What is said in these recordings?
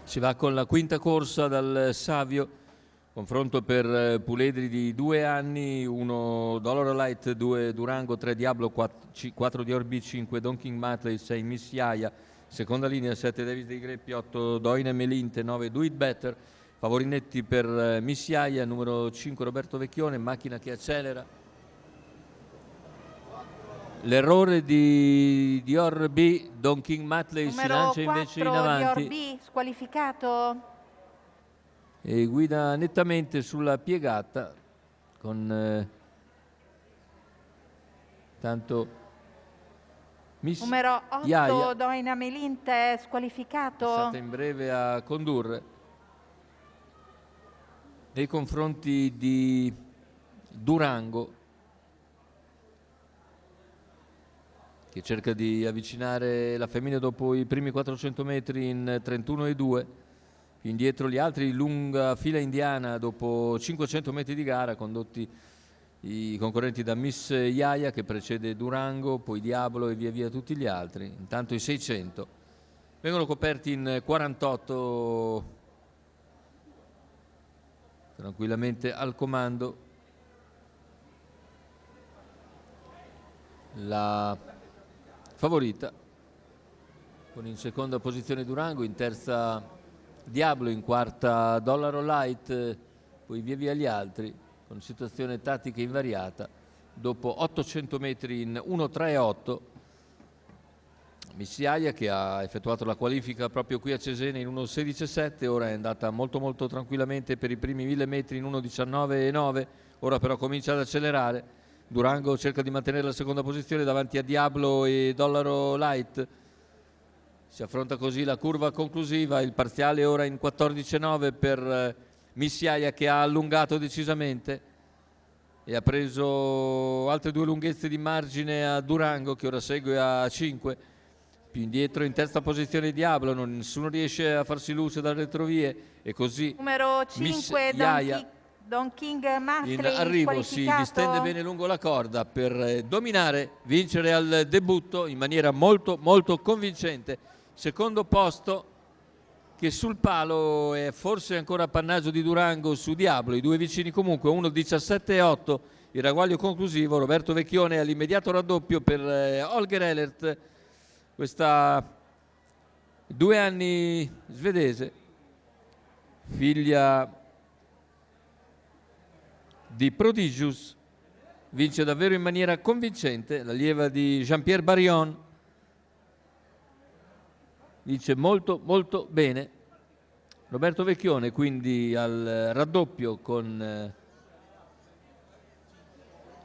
Si va con la quinta corsa dal Savio, confronto per puledri di 2 anni, 1 Dollar Light, 2 Durango, 3 Diablo, 4 Dior B, 5 Don King Matley, 6 Miss Yaya, seconda linea 7 Davis dei Greppi, 8 Doina Melinte, 9 Do It Better, favorinetti per Miss Yaya, numero 5 Roberto Vecchione, macchina che accelera. L'errore di Dior B, Don King Matley si lancia invece in avanti. Dior B, squalificato. E guida nettamente sulla piegata con tanto Miss numero 8 Yaya, Doina Melinte, squalificato. è stata in breve a condurre nei confronti di Durango, che cerca di avvicinare la femmina dopo i primi 400 metri in 31,2. Più indietro gli altri, lunga fila indiana dopo 500 metri di gara, condotti i concorrenti da Miss Yaya che precede Durango, poi Diablo e via via tutti gli altri. Intanto i 600 vengono coperti in 48, tranquillamente al comando la favorita, con in seconda posizione Durango, in terza Diablo, in quarta Dollaro Light, poi via via gli altri, con situazione tattica invariata. Dopo 800 metri in 1.3.8, Miss Yaya, che ha effettuato la qualifica proprio qui a Cesena in 1.16.7, ora è andata molto tranquillamente per i primi 1000 metri in 1.19.9, ora però comincia ad accelerare. Durango cerca di mantenere la seconda posizione davanti a Diablo e Dollaro Light. Si affronta così la curva conclusiva, il parziale ora in 14,9 per Miss Yaya, che ha allungato decisamente e ha preso altre 2 lunghezze di margine a Durango, che ora segue a 5. Più indietro in terza posizione Diablo, nessuno riesce a farsi luce dalle retrovie e così numero 5 Miss Yaya Don King Matley in arrivo si distende bene lungo la corda per dominare, vincere al debutto in maniera molto convincente. Secondo posto che sul palo è forse ancora appannaggio di Durango su Diablo, i due vicini comunque, 1.17.8 il ragguaglio conclusivo. Roberto Vecchione all'immediato raddoppio per Holger Ehlert, questa 2 anni svedese, figlia di Prodigious, vince davvero in maniera convincente, l'allieva di Jean-Pierre Barillon, vince molto bene. Roberto Vecchione quindi al raddoppio con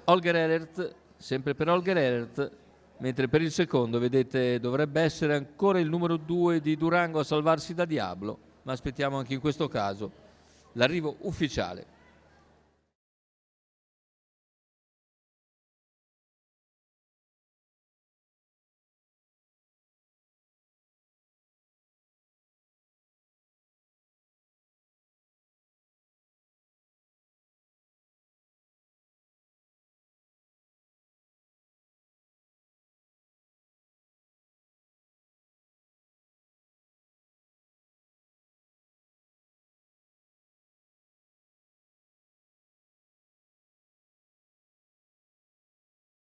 Holger Ehlert, sempre per Holger Ehlert, mentre per il secondo, vedete, dovrebbe essere ancora il numero 2 di Durango a salvarsi da Diablo, ma aspettiamo anche in questo caso l'arrivo ufficiale.